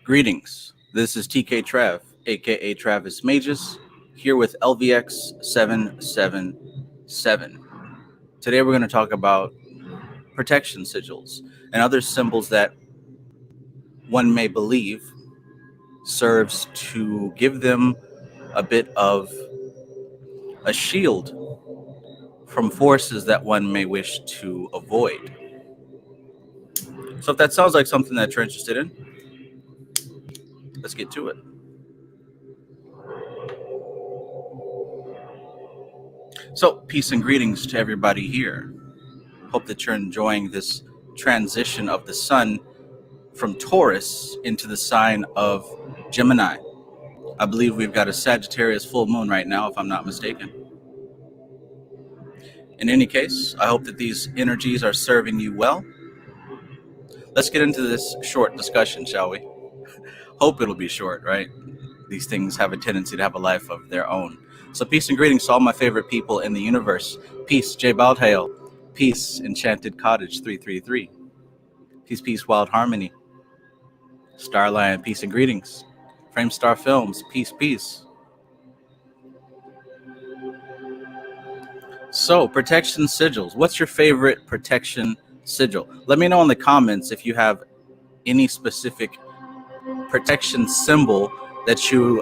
Greetings. This is TK Trav, aka Travis Magus, here with LVX777. Today we're going to talk about protection sigils and other symbols that one may believe serves to give them a bit of a shield from forces that one may wish to avoid. So if that sounds like something that you're interested in, let's get to it. So, peace and greetings to everybody here. Hope that you're enjoying this transition of the sun from Taurus into the sign of Gemini. I believe we've got a Sagittarius full moon right now, if I'm not mistaken. In any case, I hope that these energies are serving you well. Let's get into this short discussion, shall we? Hope it'll be short, right? These things have a tendency to have a life of their own. So peace and greetings to all my favorite people in the universe. Peace, J. Baldhail. Peace, Enchanted Cottage 333. Peace, peace, Wild Harmony. Starlion, peace and greetings. Framestar Films, peace, peace. So, protection sigils. What's your favorite protection sigil? Let me know in the comments if you have any specific protection symbol that you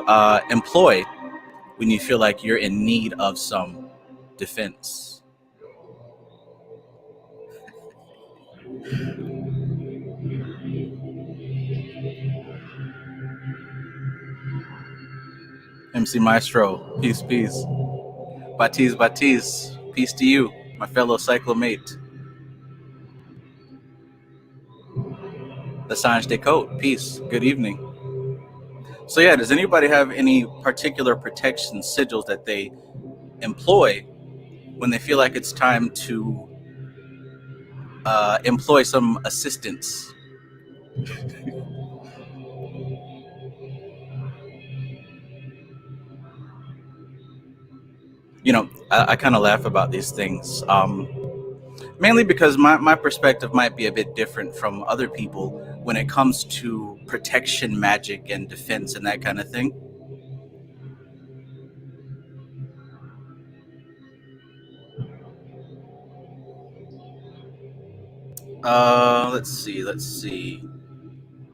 employ when you feel like you're in need of some defense. MC Maestro, peace, peace. Batiz, peace to you, my fellow cyclomate. Lasange Descote, peace, good evening. So yeah, does anybody have any particular protection sigils that they employ when they feel like it's time to employ some assistance? You know, I kind of laugh about these things, mainly because my perspective might be a bit different from other people when it comes to protection magic and defense and that kind of thing. Let's see.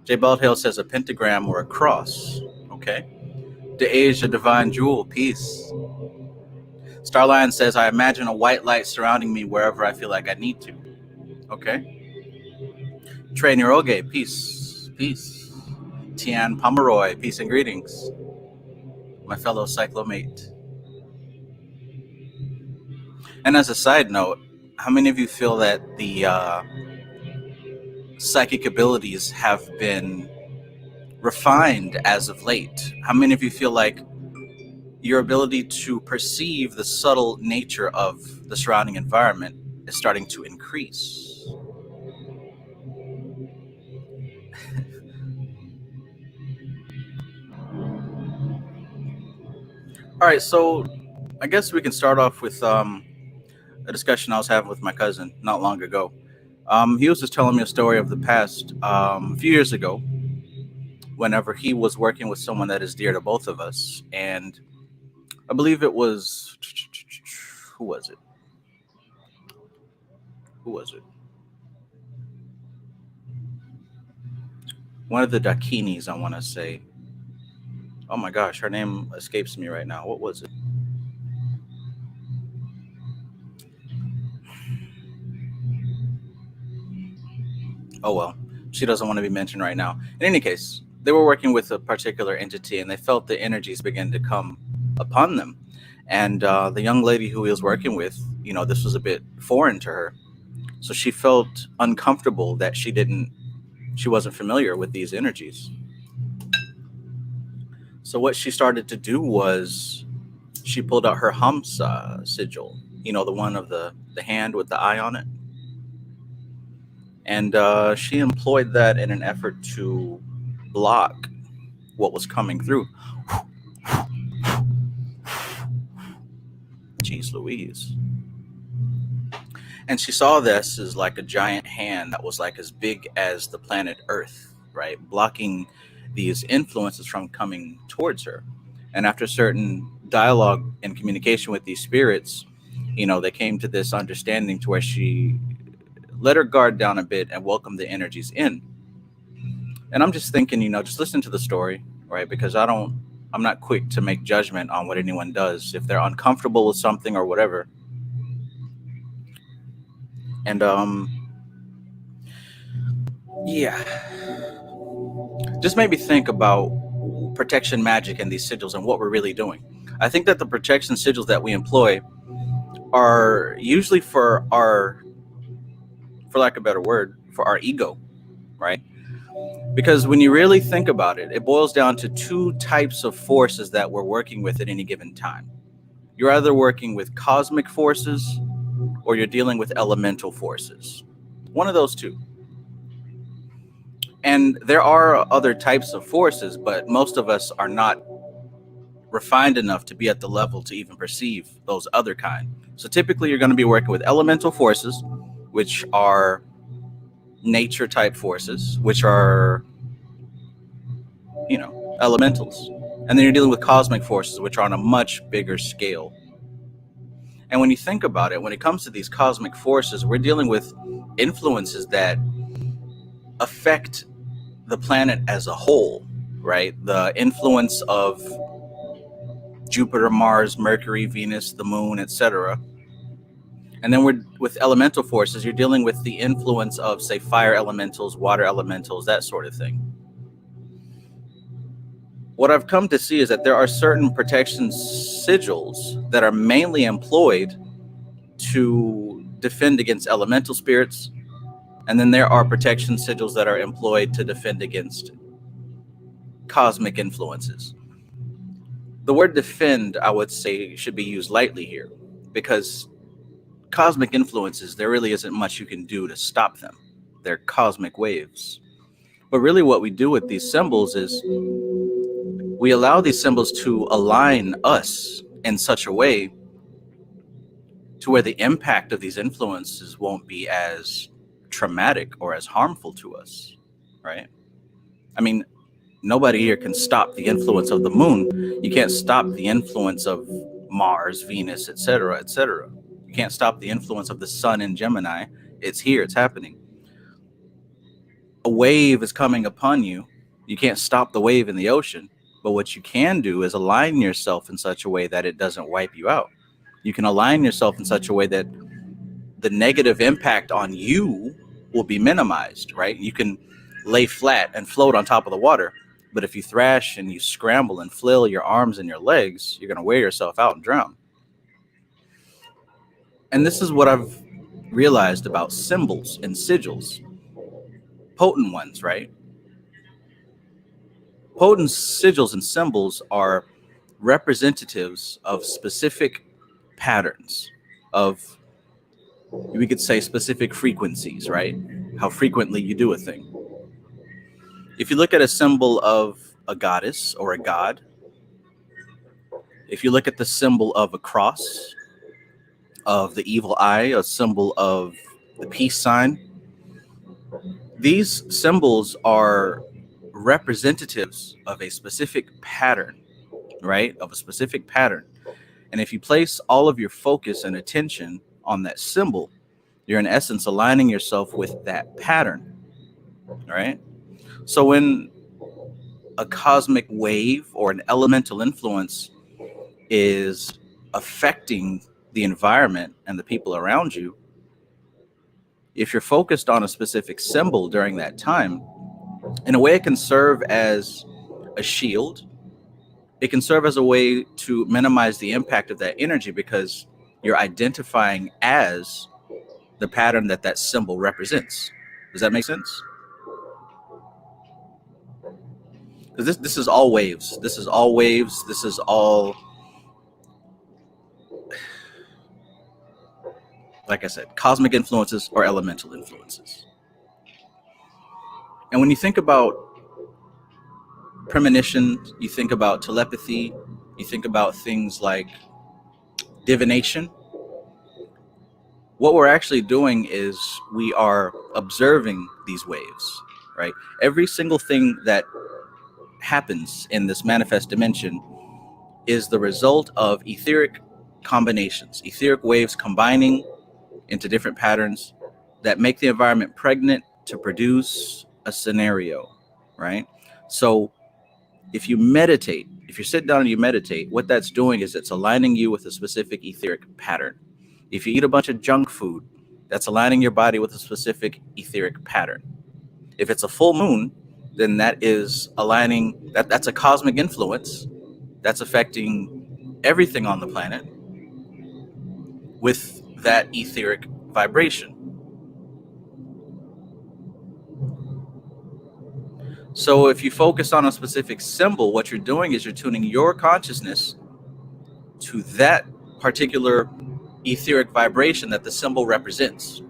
J. Baldhill says a pentagram or a cross. Okay. DeAge, a divine jewel, peace. Starlion says, I imagine a white light surrounding me wherever I feel like I need to. Okay. Trey Niroge, peace, peace. Tian Pomeroy, peace and greetings. My fellow cyclomate. And as a side note, how many of you feel that the psychic abilities have been refined as of late? How many of you feel like your ability to perceive the subtle nature of the surrounding environment is starting to increase? All right, so I guess we can start off with a discussion I was having with my cousin not long ago. He was just telling me a story of the past a few years ago, whenever he was working with someone that is dear to both of us. And I believe it was, who was it? One of the Dakinis, I want to say. Oh my gosh, her name escapes me right now. What was it? Oh well, she doesn't want to be mentioned right now. In any case, they were working with a particular entity and they felt the energies begin to come upon them. And the young lady who he was working with, you know, this was a bit foreign to her. So she felt uncomfortable that she wasn't familiar with these energies. So what she started to do was she pulled out her Hamsa sigil, you know, the one of the hand with the eye on it. And she employed that in an effort to block what was coming through. Jeez Louise. And she saw this as like a giant hand that was like as big as the planet Earth, right? Blocking these influences from coming towards her. And after certain dialogue and communication with these spirits, they came to this understanding to where she let her guard down a bit and welcomed the energies in. And I'm just thinking, just listen to the story, right? Because I'm not quick to make judgment on what anyone does if they're uncomfortable with something or whatever. And yeah, just made me think about protection magic and these sigils and what we're really doing. I think that the protection sigils that we employ are usually for lack of a better word, for our ego, right? Because when you really think about it, it boils down to two types of forces that we're working with at any given time. You're either working with cosmic forces or you're dealing with elemental forces. One of those two. And there are other types of forces, but most of us are not refined enough to be at the level to even perceive those other kind. So typically you're going to be working with elemental forces, which are nature type forces, which are, elementals. And then you're dealing with cosmic forces, which are on a much bigger scale. And when you think about it, when it comes to these cosmic forces, we're dealing with influences that affect the planet as a whole, right? The influence of Jupiter, Mars, Mercury, Venus, the moon, etc. And then with elemental forces, you're dealing with the influence of, say, fire elementals, water elementals, that sort of thing. What I've come to see is that there are certain protection sigils that are mainly employed to defend against elemental spirits, and then there are protection sigils that are employed to defend against cosmic influences. The word defend, I would say, should be used lightly here, because cosmic influences, there really isn't much you can do to stop them. They're cosmic waves. But really what we do with these symbols is we allow these symbols to align us in such a way to where the impact of these influences won't be as traumatic or as harmful to us, right? I mean, nobody here can stop the influence of the moon. You can't stop the influence of Mars, Venus, etc., etc. You can't stop the influence of the sun in Gemini. It's here, it's happening. A wave is coming upon you. You can't stop the wave in the ocean, but what you can do is align yourself in such a way that it doesn't wipe you out. You can align yourself in such a way that the negative impact on you will be minimized, right? You can lay flat and float on top of the water, but if you thrash and you scramble and flail your arms and your legs, you're going to wear yourself out and drown. And this is what I've realized about symbols and sigils. Potent ones, right? Potent sigils and symbols are representatives of specific patterns, of, we could say, specific frequencies, right? How frequently you do a thing. If you look at a symbol of a goddess or a god, if you look at the symbol of a cross, of the evil eye, a symbol of the peace sign, these symbols are representatives of a specific pattern, right? Of a specific pattern. And if you place all of your focus and attention on that symbol, you're in essence aligning yourself with that pattern, right? So when a cosmic wave or an elemental influence is affecting the environment and the people around you, if you're focused on a specific symbol during that time, in a way it can serve as a shield. It can serve as a way to minimize the impact of that energy because you're identifying as the pattern that that symbol represents. Does that make sense? Because this is all waves. This is all waves. This is all, like I said, cosmic influences or elemental influences. And when you think about premonition, you think about telepathy, you think about things like divination, what we're actually doing is we are observing these waves, right? Every single thing that happens in this manifest dimension is the result of etheric combinations, etheric waves combining into different patterns that make the environment pregnant to produce a scenario, right? So if you meditate, if you sit down and you meditate, what that's doing is it's aligning you with a specific etheric pattern. If you eat a bunch of junk food, that's aligning your body with a specific etheric pattern. If it's a full moon, then that is aligning, that's a cosmic influence that's affecting everything on the planet with that etheric vibration. So if you focus on a specific symbol, what you're doing is you're tuning your consciousness to that particular etheric vibration that the symbol represents.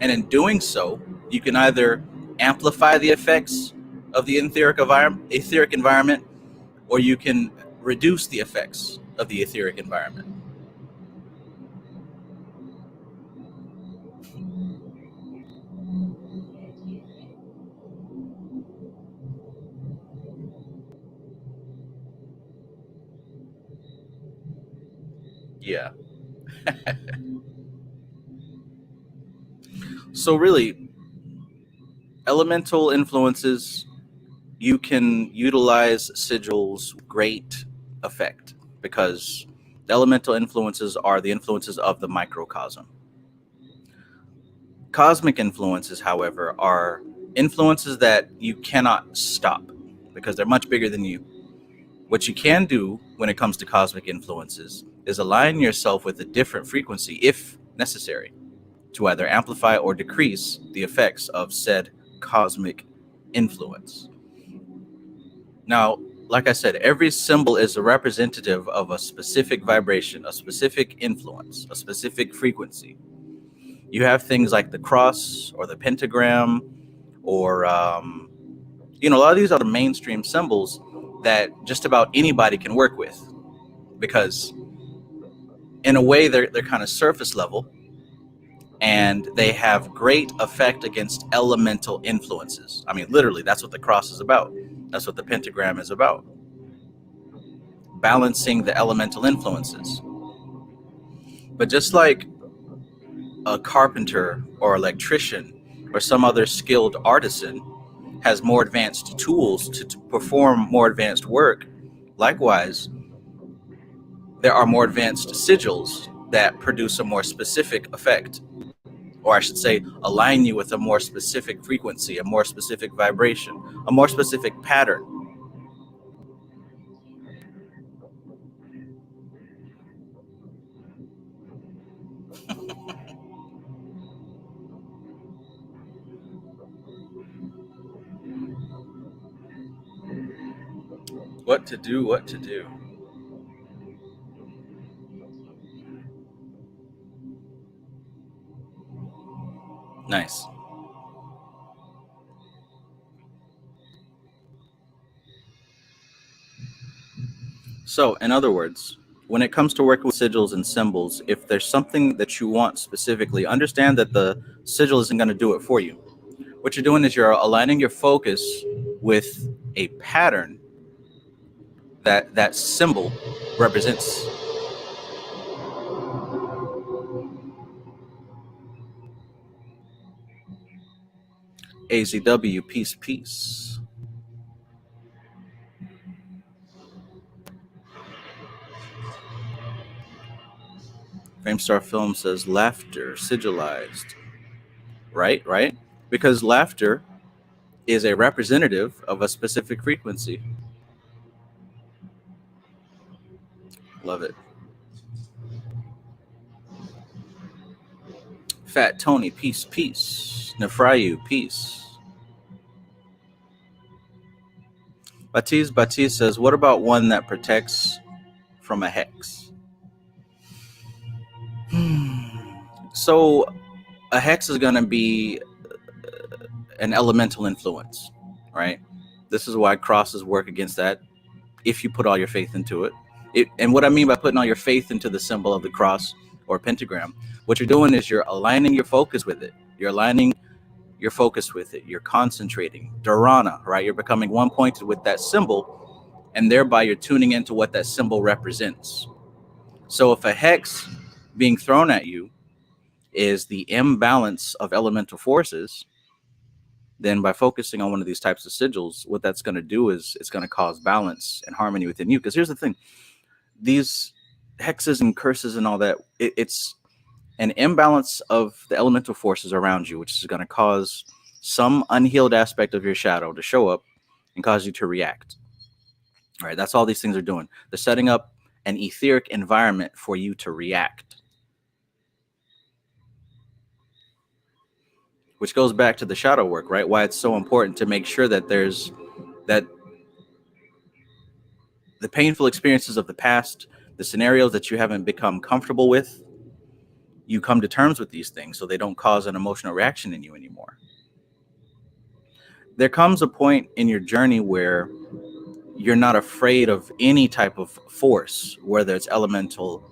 And in doing so, you can either amplify the effects of the etheric environment, or you can reduce the effects of the etheric environment. Yeah. So really, elemental influences, you can utilize sigils with great effect because the elemental influences are the influences of the microcosm. Cosmic influences, however, are influences that you cannot stop because they're much bigger than you. What you can do when it comes to cosmic influences is align yourself with a different frequency if necessary to either amplify or decrease the effects of said cosmic influence. Now, like I said, every symbol is a representative of a specific vibration, a specific influence, a specific frequency. You have things like the cross or the pentagram or, a lot of these are the mainstream symbols that just about anybody can work with because in a way they're kind of surface level and they have great effect against elemental influences. I mean, literally, that's what the cross is about. That's what the pentagram is about. Balancing the elemental influences. But just like a carpenter or electrician or some other skilled artisan has more advanced tools to perform more advanced work, likewise, there are more advanced sigils that produce a more specific effect, or I should say, align you with a more specific frequency, a more specific vibration, a more specific pattern. What to do, what to do. Nice. So, in other words, when it comes to working with sigils and symbols, if there's something that you want specifically, understand that the sigil isn't going to do it for you. What you're doing is you're aligning your focus with a pattern that symbol represents. AZW, peace, peace. Framestar Film says laughter sigilized. Right? Because laughter is a representative of a specific frequency. Love it. Fat Tony, peace, peace. Nefrayu, peace. Batiz says, what about one that protects from a hex? So a hex is going to be an elemental influence, right? This is why crosses work against that if you put all your faith into it. And what I mean by putting all your faith into the symbol of the cross or pentagram, what you're doing is you're aligning your focus with it. You're aligning you're focused with it, you're concentrating. Dharana, right? You're becoming one pointed with that symbol, and thereby you're tuning into what that symbol represents. So if a hex being thrown at you is the imbalance of elemental forces, then by focusing on one of these types of sigils, what that's going to do is it's going to cause balance and harmony within you. Because here's the thing, these hexes and curses and all that, it's an imbalance of the elemental forces around you, which is going to cause some unhealed aspect of your shadow to show up and cause you to react. All right, that's all these things are doing. They're setting up an etheric environment for you to react, which goes back to the shadow work, right? Why it's so important to make sure that there's that the painful experiences of the past, the scenarios that you haven't become comfortable with, you come to terms with these things so they don't cause an emotional reaction in you anymore. There comes a point in your journey where you're not afraid of any type of force, whether it's elemental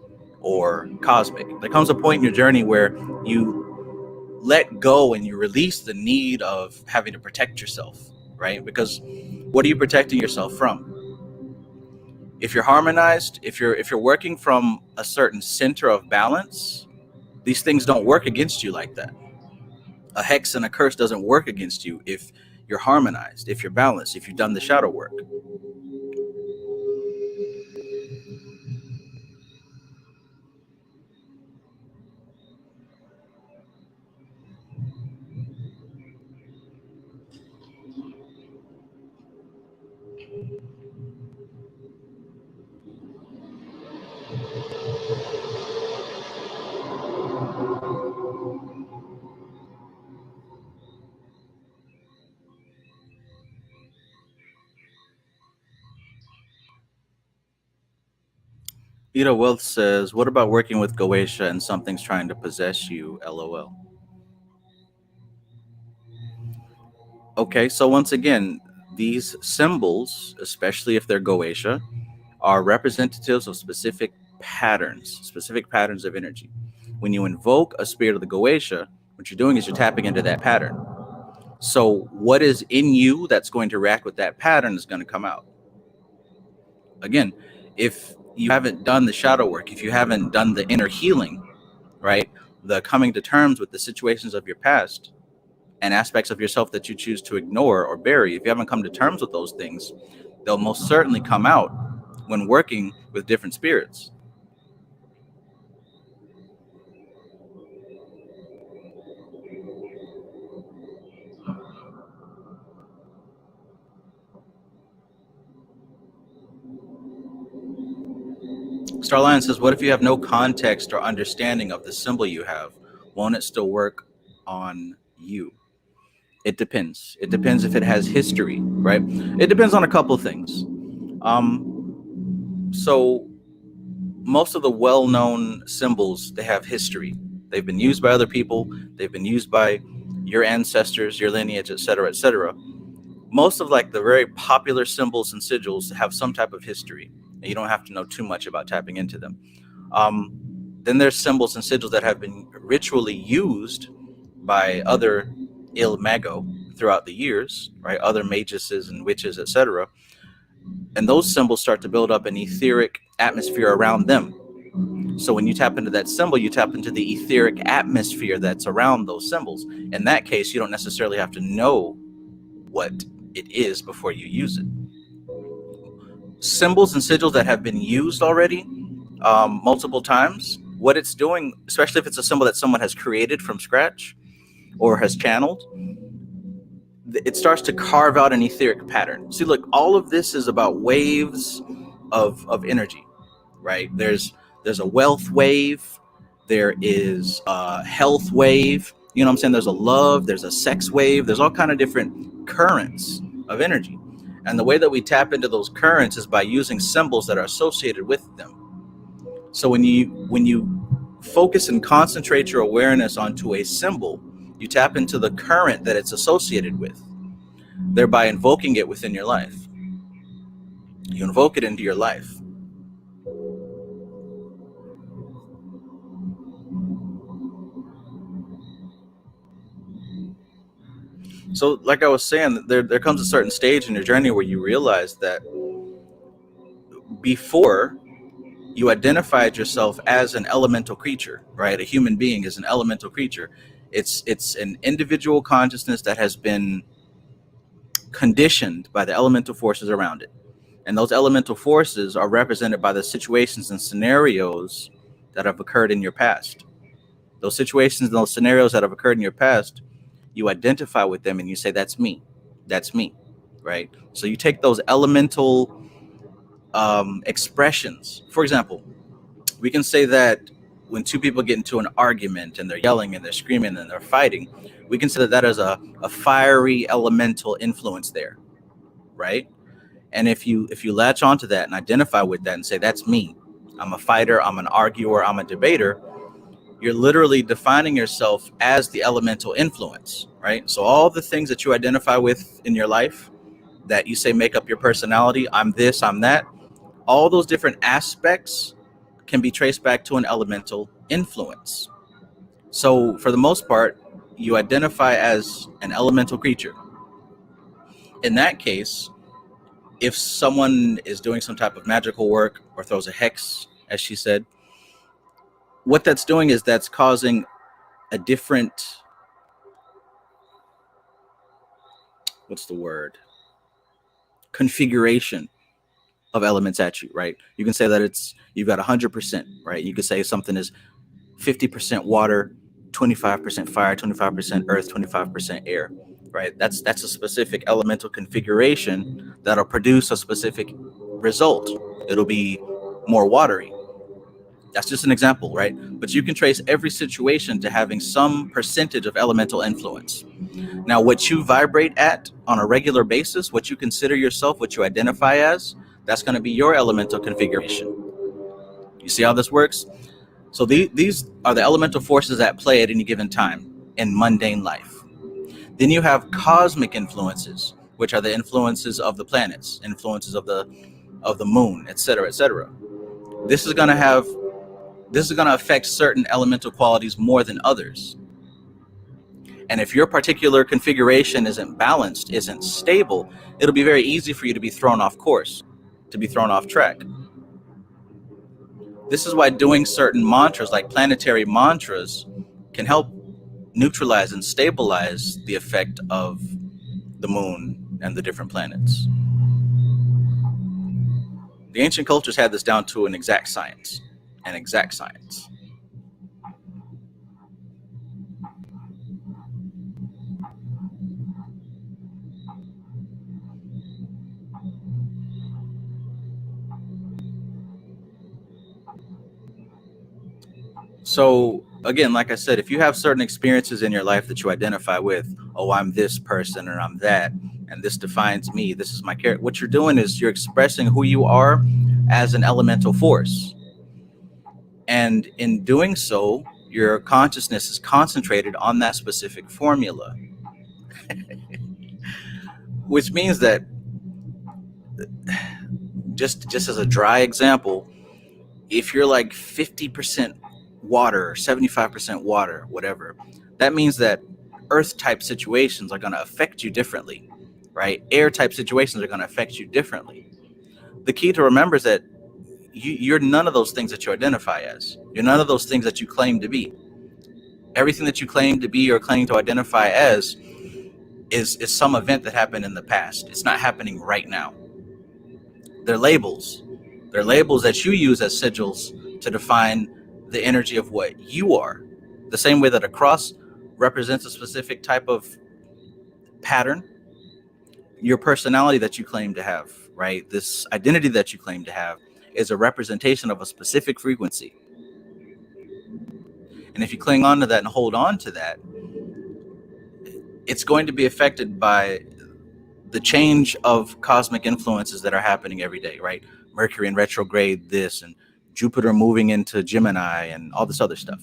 or cosmic. There comes a point in your journey where you let go and you release the need of having to protect yourself, right? Because what are you protecting yourself from? If you're harmonized, if you're working from a certain center of balance, these things don't work against you like that. A hex and a curse doesn't work against you if you're harmonized, if you're balanced, if you've done the shadow work. Ida Wealth says, what about working with Goetia and something's trying to possess you? LOL. Okay, so once again, these symbols, especially if they're Goetia, are representatives of specific patterns of energy. When you invoke a spirit of the Goetia, what you're doing is you're tapping into that pattern. So what is in you that's going to react with that pattern is going to come out. Again, if you haven't done the shadow work, if you haven't done the inner healing, right, the coming to terms with the situations of your past and aspects of yourself that you choose to ignore or bury, if you haven't come to terms with those things, they'll most certainly come out when working with different spirits. Starlion says, what if you have no context or understanding of the symbol you have? Won't it still work on you? It depends. It depends if it has history, right? It depends on a couple of things. So most of the well-known symbols, they have history. They've been used by other people. They've been used by your ancestors, your lineage, et cetera, et cetera. Most of like the very popular symbols and sigils have some type of history, and you don't have to know too much about tapping into them. Then there's symbols and sigils that have been ritually used by other mago throughout the years, right? Other maguses and witches, etc. And those symbols start to build up an etheric atmosphere around them. So when you tap into that symbol, you tap into the etheric atmosphere that's around those symbols. In that case, you don't necessarily have to know what it is before you use it. Symbols and sigils that have been used already multiple times, what it's doing, especially if it's a symbol that someone has created from scratch or has channeled, it starts to carve out an etheric pattern. See, look, all of this is about waves of energy, right? There's a wealth wave, there is a health wave, you know what I'm saying? There's a love, there's a sex wave, there's all kind of different currents of energy. And the way that we tap into those currents is by using symbols that are associated with them. So when you focus and concentrate your awareness onto a symbol, you tap into the current that it's associated with, thereby invoking it within your life. You invoke it into your life. So, like I was saying, there comes a certain stage in your journey where you realize that before you identified yourself as an elemental creature, right? A human being is an elemental creature. It's an individual consciousness that has been conditioned by the elemental forces around it. And those elemental forces are represented by the situations and scenarios that have occurred in your past. Those situations and those scenarios that have occurred in your past, you identify with them and you say, that's me. That's me, right? So you take those elemental expressions. For example, we can say that when two people get into an argument and they're yelling and they're screaming and they're fighting, we can say that that is a fiery elemental influence there, right? And if you latch onto that and identify with that and say, that's me, I'm a fighter, I'm an arguer, I'm a debater, you're literally defining yourself as the elemental influence, right? So all the things that you identify with in your life that you say make up your personality, I'm this, I'm that, all those different aspects can be traced back to an elemental influence. So for the most part, you identify as an elemental creature. In that case, if someone is doing some type of magical work or throws a hex, as she said, what that's doing is that's causing a different, what's the word, configuration of elements at you, right? You can say that you've got 100%, right? You could say something is 50% water, 25% fire, 25% earth, 25% air, right? That's a specific elemental configuration that'll produce a specific result. It'll be more watery. That's just an example, right? But you can trace every situation to having some percentage of elemental influence. Now, what you vibrate at on a regular basis, what you consider yourself, what you identify as, that's going to be your elemental configuration. You see how this works? So these are the elemental forces at play at any given time in mundane life. Then you have cosmic influences, which are the influences of the planets, influences of the moon, etc., etc. This is going to affect certain elemental qualities more than others. And if your particular configuration isn't balanced, isn't stable, it'll be very easy for you to be thrown off course, to be thrown off track. This is why doing certain mantras, like planetary mantras, can help neutralize and stabilize the effect of the moon and the different planets. The ancient cultures had this down to an exact science. An exact science. So again, like I said, if you have certain experiences in your life that you identify with, oh, I'm this person or I'm that, and this defines me, this is my character, what you're doing is you're expressing who you are as an elemental force. And in doing so, your consciousness is concentrated on that specific formula. Which means that, just as a dry example, if you're like 50% water, 75% water, whatever, that means that earth type situations are going to affect you differently, right? Air type situations are going to affect you differently. The key to remember is that you're none of those things that you identify as. You're none of those things that you claim to be. Everything that you claim to be or claim to identify as is some event that happened in the past. It's not happening right now. They're labels. They're labels that you use as sigils to define the energy of what you are. The same way that a cross represents a specific type of pattern, your personality that you claim to have, right? This identity that you claim to have is a representation of a specific frequency. And if you cling on to that and hold on to that, it's going to be affected by the change of cosmic influences that are happening every day, right? Mercury in retrograde, this, and Jupiter moving into Gemini, and all this other stuff.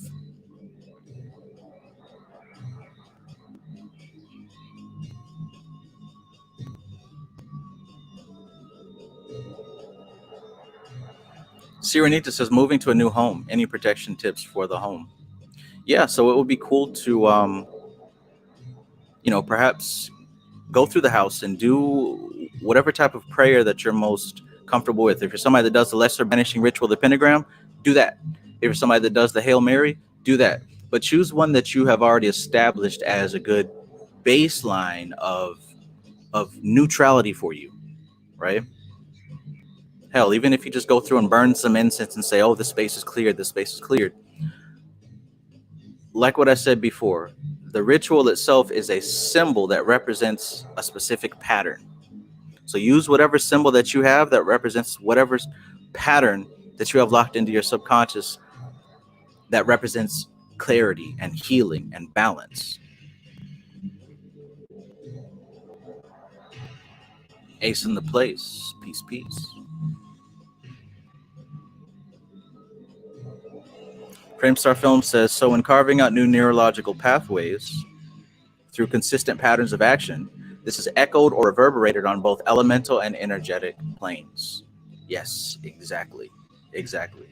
Sirenita says, moving to a new home. Any protection tips for the home? Yeah, so it would be cool to, perhaps go through the house and do whatever type of prayer that you're most comfortable with. If you're somebody that does the lesser banishing ritual, the pentagram, do that. If you're somebody that does the Hail Mary, do that. But choose one that you have already established as a good baseline of neutrality for you, right? Hell, even if you just go through and burn some incense and say, oh, this space is cleared, this space is cleared. Like what I said before, the ritual itself is a symbol that represents a specific pattern. So use whatever symbol that you have that represents whatever pattern that you have locked into your subconscious that represents clarity and healing and balance. Ace in the place. Peace, peace. Framestar Film says, so in carving out new neurological pathways through consistent patterns of action, this is echoed or reverberated on both elemental and energetic planes. Yes, exactly. Exactly.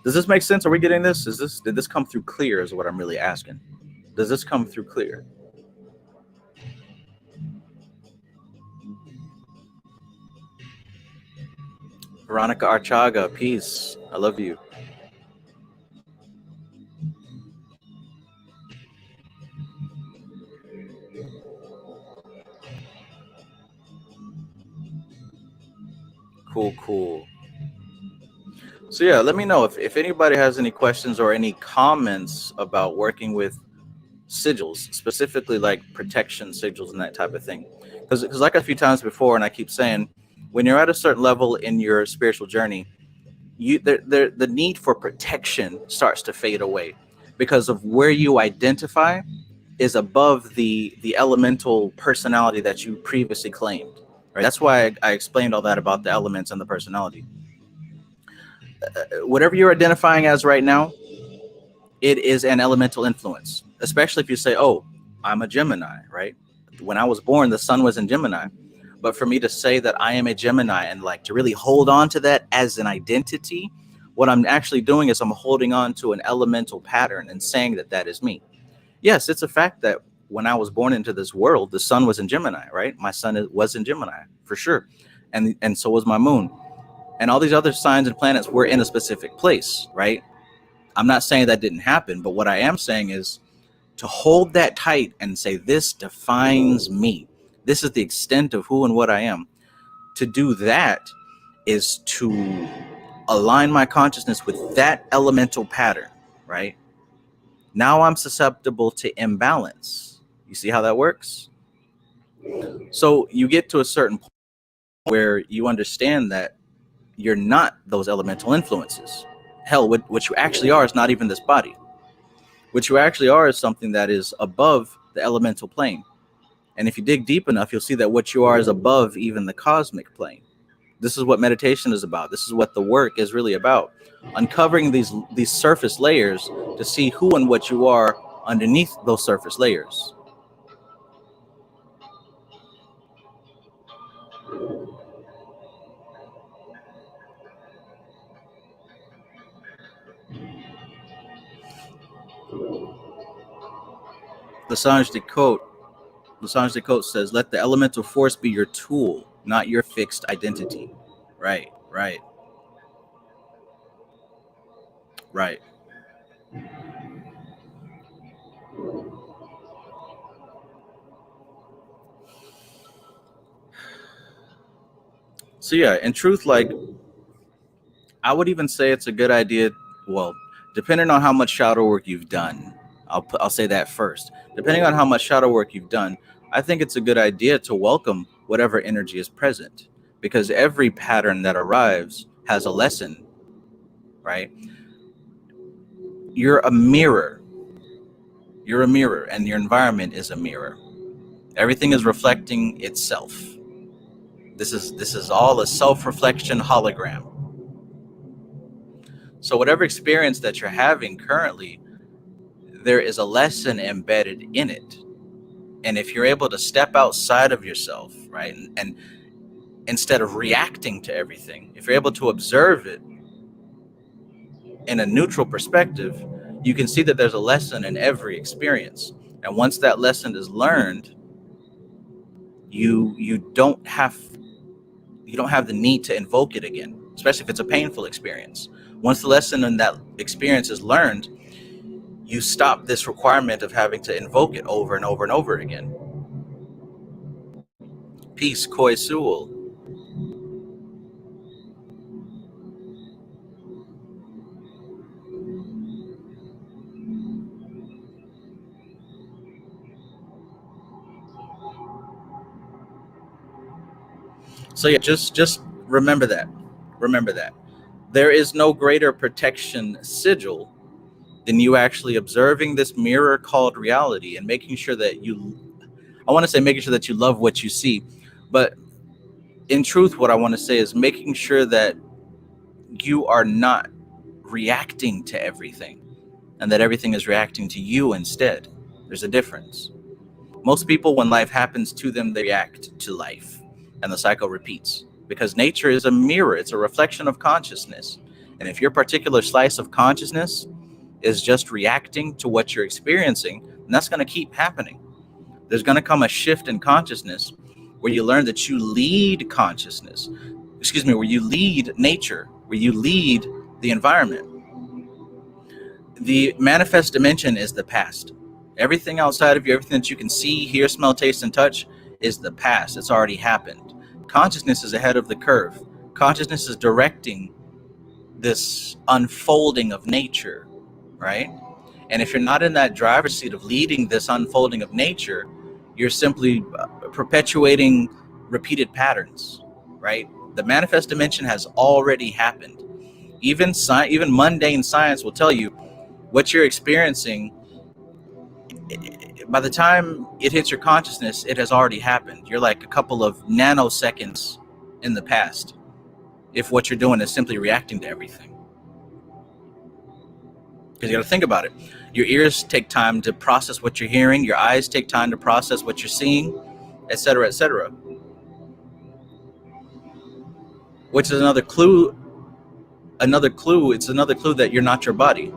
Does this make sense? Are we getting this? Did this come through clear is what I'm really asking. Does this come through clear? Veronica Archaga, peace. I love you. Cool. So yeah, let me know if anybody has any questions or any comments about working with sigils, specifically like protection sigils and that type of thing. Because like a few times before, and I keep saying, when you're at a certain level in your spiritual journey, the need for protection starts to fade away because of where you identify is above the elemental personality that you previously claimed. Right? That's why I explained all that about the elements and the personality. Whatever you're identifying as right now, it is an elemental influence, especially if you say, oh, I'm a Gemini, right? When I was born, the sun was in Gemini. But for me to say that I am a Gemini and like to really hold on to that as an identity, what I'm actually doing is I'm holding on to an elemental pattern and saying that that is me. Yes, it's a fact that when I was born into this world, the sun was in Gemini, right? My sun was in Gemini for sure. And so was my moon. And all these other signs and planets were in a specific place, right? I'm not saying that didn't happen, but what I am saying is to hold that tight and say, this defines me. This is the extent of who and what I am. To do that is to align my consciousness with that elemental pattern, right? Now I'm susceptible to imbalance. You see how that works? So you get to a certain point where you understand that you're not those elemental influences. Hell, what you actually are is not even this body. What you actually are is something that is above the elemental plane. And if you dig deep enough, you'll see that what you are is above even the cosmic plane. This is what meditation is about. This is what the work is really about. Uncovering these surface layers to see who and what you are underneath those surface layers. Lasange de Cote says, let the elemental force be your tool, not your fixed identity. Right. So yeah, in truth, like I would even say it's a good idea. Well, depending on how much shadow work you've done, I'll say that first. Depending on how much shadow work you've done, I think it's a good idea to welcome whatever energy is present, because every pattern that arrives has a lesson, right? You're a mirror. You're a mirror, and your environment is a mirror. Everything is reflecting itself. This is all a self-reflection hologram. So whatever experience that you're having currently, there is a lesson embedded in it. And if you're able to step outside of yourself, right, and instead of reacting to everything, if you're able to observe it in a neutral perspective, you can see that there's a lesson in every experience. And once that lesson is learned, you don't have the need to invoke it again, especially if it's a painful experience. Once the lesson in that experience is learned, you stop this requirement of having to invoke it over and over and over again. Peace, Koi Sewell. So yeah, just remember that. Remember that. There is no greater protection sigil than you actually observing this mirror called reality and making sure that I want to say making sure that you love what you see, but in truth, what I want to say is making sure that you are not reacting to everything and that everything is reacting to you instead. There's a difference. Most people, when life happens to them, they react to life and the cycle repeats because nature is a mirror. It's a reflection of consciousness. And if your particular slice of consciousness is just reacting to what you're experiencing, then that's going to keep happening. There's going to come a shift in consciousness where you learn that you lead consciousness. Where you lead nature, where you lead the environment. The manifest dimension is the past. Everything outside of you, everything that you can see, hear, smell, taste, and touch is the past. It's already happened. Consciousness is ahead of the curve. Consciousness is directing this unfolding of nature, right? And if you're not in that driver's seat of leading this unfolding of nature, you're simply perpetuating repeated patterns, right? The manifest dimension has already happened. Even mundane science will tell you what you're experiencing. By the time it hits your consciousness, it has already happened. You're like a couple of nanoseconds in the past if what you're doing is simply reacting to everything. Because you got to think about it. Your ears take time to process what you're hearing. Your eyes take time to process what you're seeing, etc., etc. Which is another clue. It's another clue that you're not your body.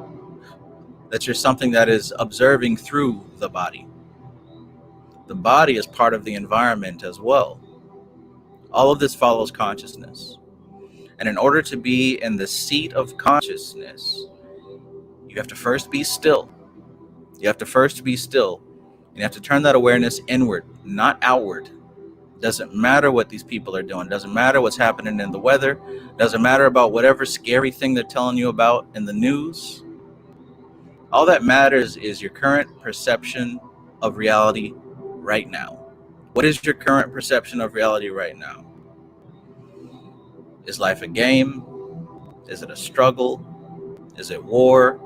That you're something that is observing through the body. The body is part of the environment as well. All of this follows consciousness. And in order to be in the seat of consciousness, you have to first be still. You have to first be still. And you have to turn that awareness inward, not outward. Doesn't matter what these people are doing. Doesn't matter what's happening in the weather. Doesn't matter about whatever scary thing they're telling you about in the news. All that matters is your current perception of reality right now. What is your current perception of reality right now? Is life a game? Is it a struggle? Is it war?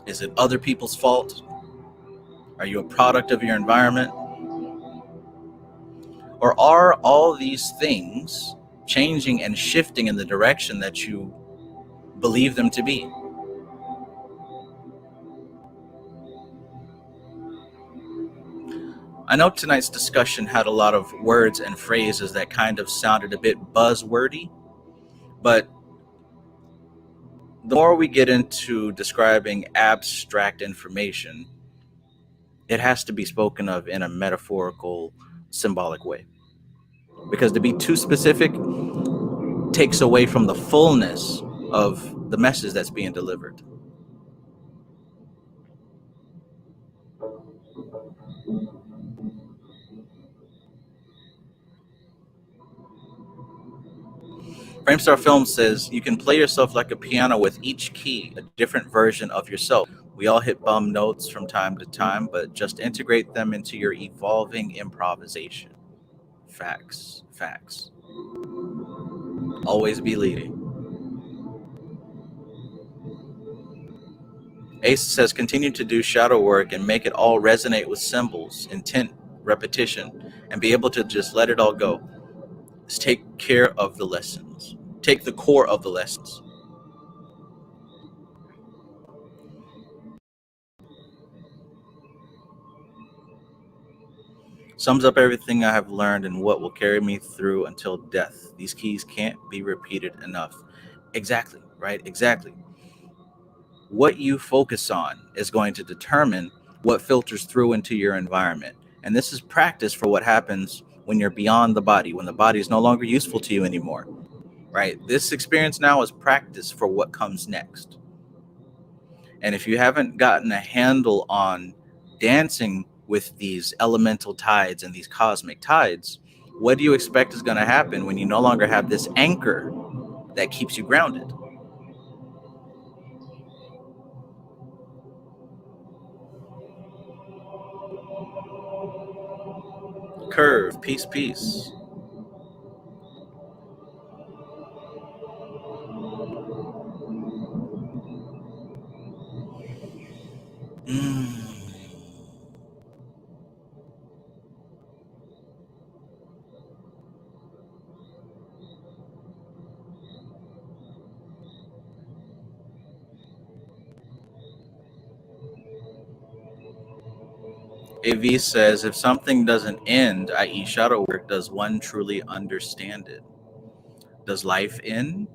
Is it other people's fault? Are you a product of your environment? Or are all these things changing and shifting in the direction that you believe them to be? I know tonight's discussion had a lot of words and phrases that kind of sounded a bit buzzwordy, but the more we get into describing abstract information, it has to be spoken of in a metaphorical, symbolic way. Because to be too specific takes away from the fullness of the message that's being delivered. Framestar Film says, you can play yourself like a piano with each key, a different version of yourself. We all hit bum notes from time to time, but just integrate them into your evolving improvisation. Facts. Facts. Always be leading. Ace says, continue to do shadow work and make it all resonate with symbols, intent, repetition, and be able to just let it all go. Just take care of the lessons. Take the core of the lessons. Sums up everything I have learned and what will carry me through until death. These keys can't be repeated enough. Exactly, right? Exactly. what you focus on is going to determine what filters through into your environment. And this is practice for what happens when you're beyond the body, when the body is no longer useful to you anymore, right? This experience now is practice for what comes next. And if you haven't gotten a handle on dancing with these elemental tides and these cosmic tides, what do you expect is going to happen when you no longer have this anchor that keeps you grounded? Curve, peace, peace. Mm. AV says, if something doesn't end, i.e., shadow work, does one truly understand it? Does life end?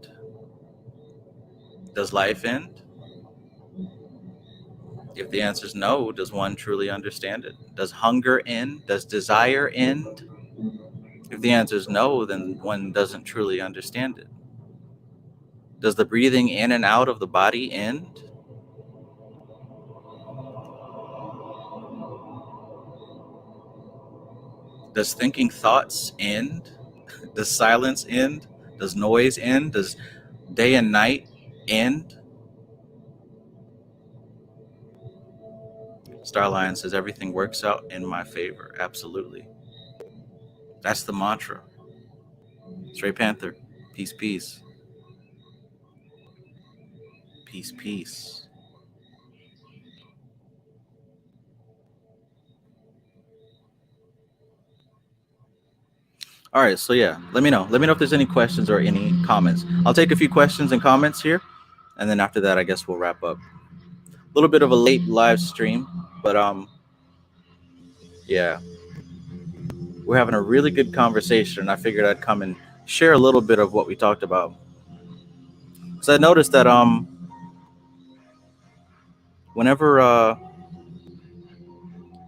Does life end? If the answer is no, does one truly understand it? Does hunger end? Does desire end? If the answer is no, then one doesn't truly understand it. Does the breathing in and out of the body end? Does thinking thoughts end? Does silence end? Does noise end? Does day and night end? Starlion says everything works out in my favor. Absolutely. That's the mantra. Stray Panther, peace, peace. Peace, peace. All right, so yeah, let me know. Let me know if there's any questions or any comments. I'll take a few questions and comments here, and then after that, I guess we'll wrap up. A little bit of a late live stream, but yeah, we're having a really good conversation, and I figured I'd come and share a little bit of what we talked about. So I noticed that whenever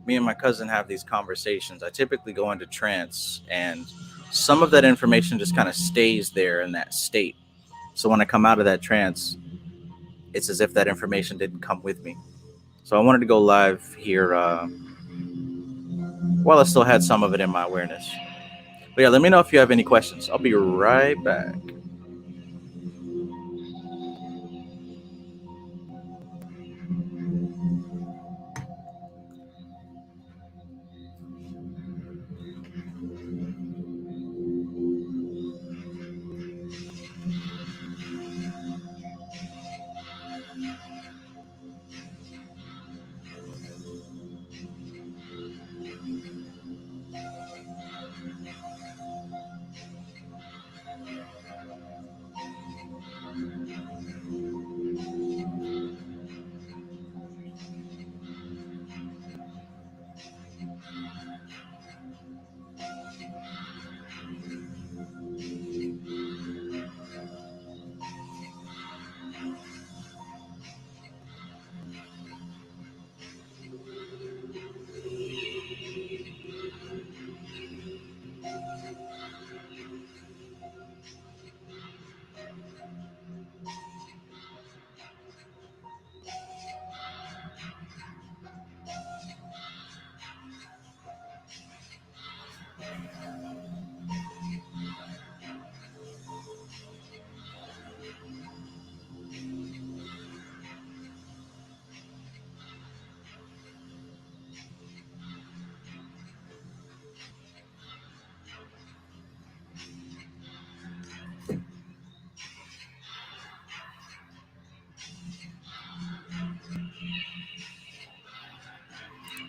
me and my cousin have these conversations, I typically go into trance, and some of that information just kind of stays there in that state. So when I come out of that trance, it's as if that information didn't come with me. So I wanted to go live here while I still had some of it in my awareness. But yeah, let me know if you have any questions. I'll be right back.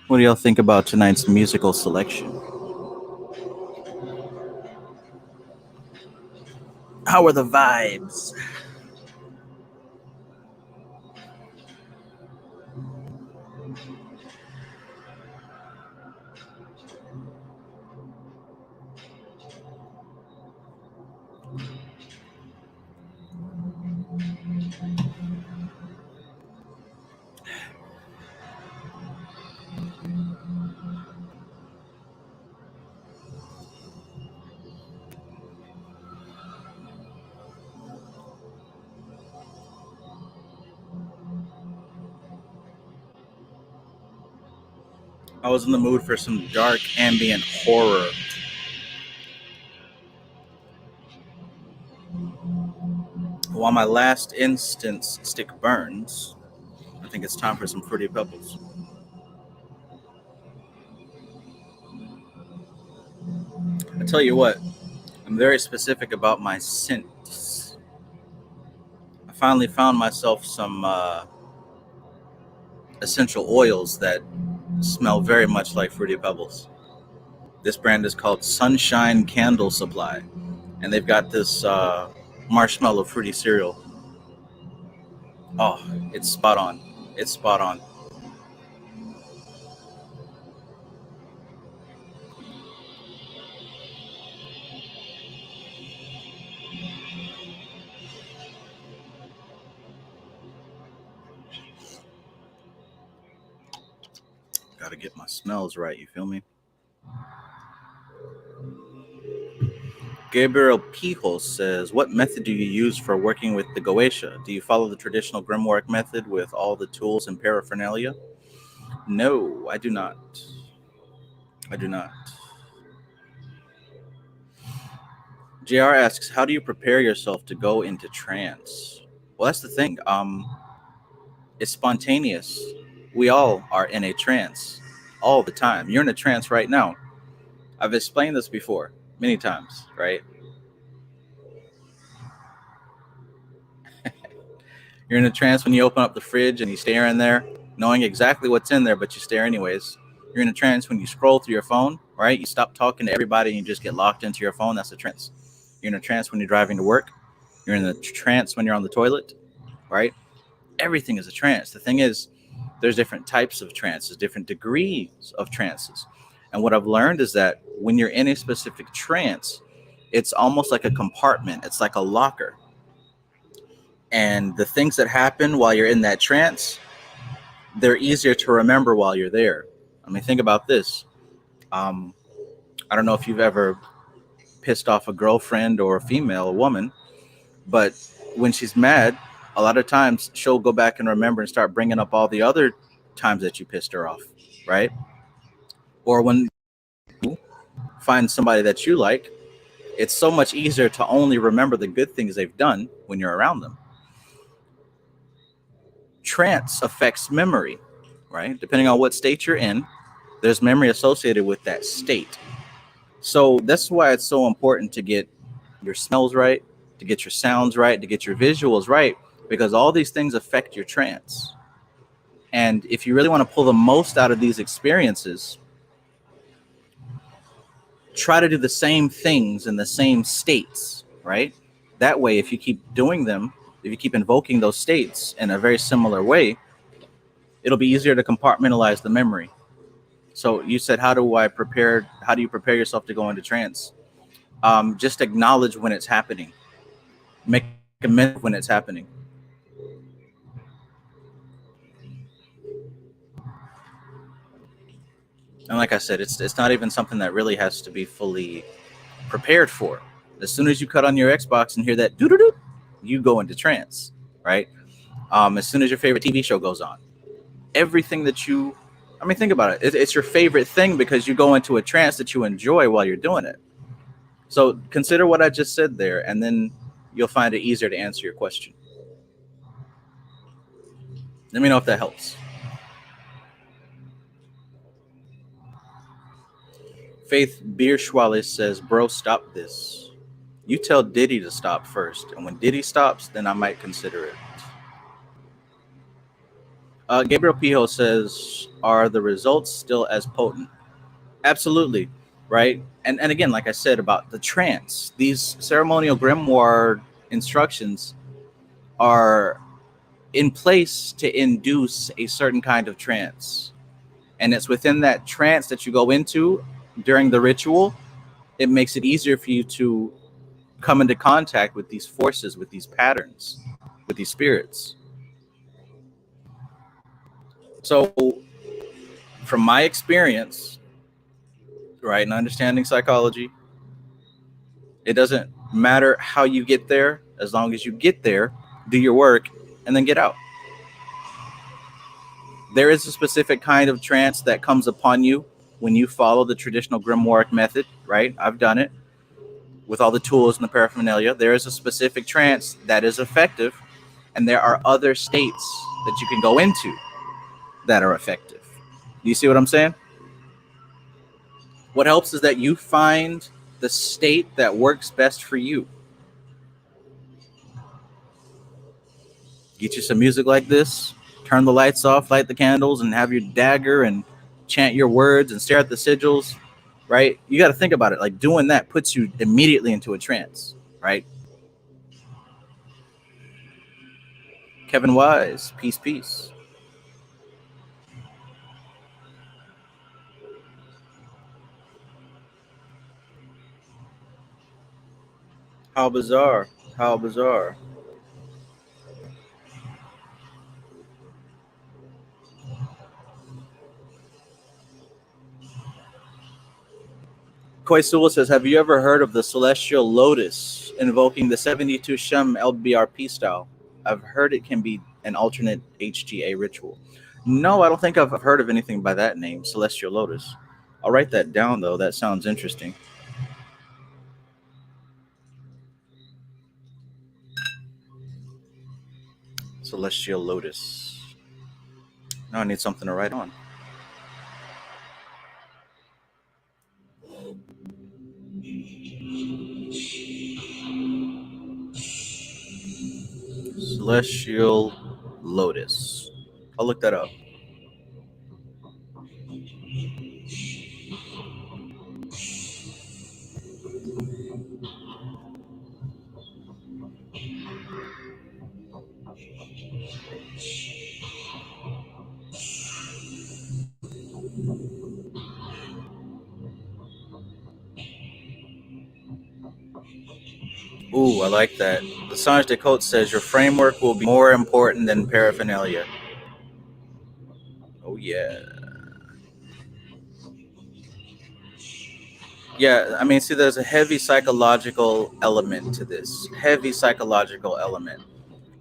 What do y'all think about tonight's musical selection? How are the vibes? I was in the mood for some dark ambient horror. While my last instance stick burns, I think it's time for some Fruity Pebbles. I tell you what, I'm very specific about my scents. I finally found myself some essential oils that smell very much like Fruity Pebbles. This brand is called Sunshine Candle Supply, and they've got this marshmallow fruity cereal. Oh, it's spot on. It's spot on. Got to get my smells right, you feel me? Gabriel Pijo says, what method do you use for working with the Goetia? Do you follow the traditional grimoire method with all the tools and paraphernalia? No, I do not. I do not. JR asks, how do you prepare yourself to go into trance? Well, that's the thing. It's spontaneous. We all are in a trance all the time. You're in a trance right now. I've explained this before many times, right? You're in a trance when you open up the fridge and you stare in there, knowing exactly what's in there, but you stare anyways. You're in a trance when you scroll through your phone, right? You stop talking to everybody and you just get locked into your phone. That's a trance. You're in a trance when you're driving to work. You're in a trance when you're on the toilet, right? Everything is a trance. The thing is, there's different types of trances, different degrees of trances. And what I've learned is that when you're in a specific trance, it's almost like a compartment. It's like a locker. And the things that happen while you're in that trance, they're easier to remember while you're there. I mean, think about this. I don't know if you've ever pissed off a girlfriend or a female, a woman, but when she's mad, a lot of times she'll go back and remember and start bringing up all the other times that you pissed her off, right? Or when you find somebody that you like, it's so much easier to only remember the good things they've done when you're around them. Trance affects memory, right? Depending on what state you're in, there's memory associated with that state. So that's why it's so important to get your smells right, to get your sounds right, to get your visuals right, because all these things affect your trance. And if you really want to pull the most out of these experiences, try to do the same things in the same states, right? That way, if you keep doing them, if you keep invoking those states in a very similar way, it'll be easier to compartmentalize the memory. So you said, how do you prepare yourself to go into trance? Just acknowledge when it's happening. Make a minute when it's happening. And like I said, it's not even something that really has to be fully prepared for. As soon as you cut on your Xbox and hear that doo-doo-doo, you go into trance, right? As soon as your favorite TV show goes on, everything that think about it. It's your favorite thing because you go into a trance that you enjoy while you're doing it. So consider what I just said there, and then you'll find it easier to answer your question. Let me know if that helps. Faith Bierschwale says, bro, stop this. You tell Diddy to stop first, and when Diddy stops, then I might consider it. Gabriel Pijo says, are the results still as potent? Absolutely, right? And again, like I said about the trance, these ceremonial grimoire instructions are in place to induce a certain kind of trance. And it's within that trance that you go into during the ritual, it makes it easier for you to come into contact with these forces, with these patterns, with these spirits. So from my experience, right, and understanding psychology, it doesn't matter how you get there, as long as you get there, do your work, and then get out. There is a specific kind of trance that comes upon you when you follow the traditional grimoire method, right? I've done it with all the tools and the paraphernalia. There is a specific trance that is effective, and there are other states that you can go into that are effective. Do you see what I'm saying? What helps is that you find the state that works best for you. Get you some music like this, turn the lights off, light the candles, and have your dagger and chant your words and stare at the sigils, right? You got to think about it. Like doing that puts you immediately into a trance, right? Kevin Wise, peace, peace. How bizarre. How bizarre. Koisula says, have you ever heard of the Celestial Lotus invoking the 72 Shem LBRP style? I've heard it can be an alternate HGA ritual. No, I don't think I've heard of anything by that name, Celestial Lotus. I'll write that down, though. That sounds interesting. Celestial Lotus. Now I need something to write on. Celestial Lotus. I'll look that up. Ooh, I like that. The Sage de Cote says your framework will be more important than paraphernalia. Oh, yeah. Yeah, I mean, see, there's a heavy psychological element to this. Heavy psychological element.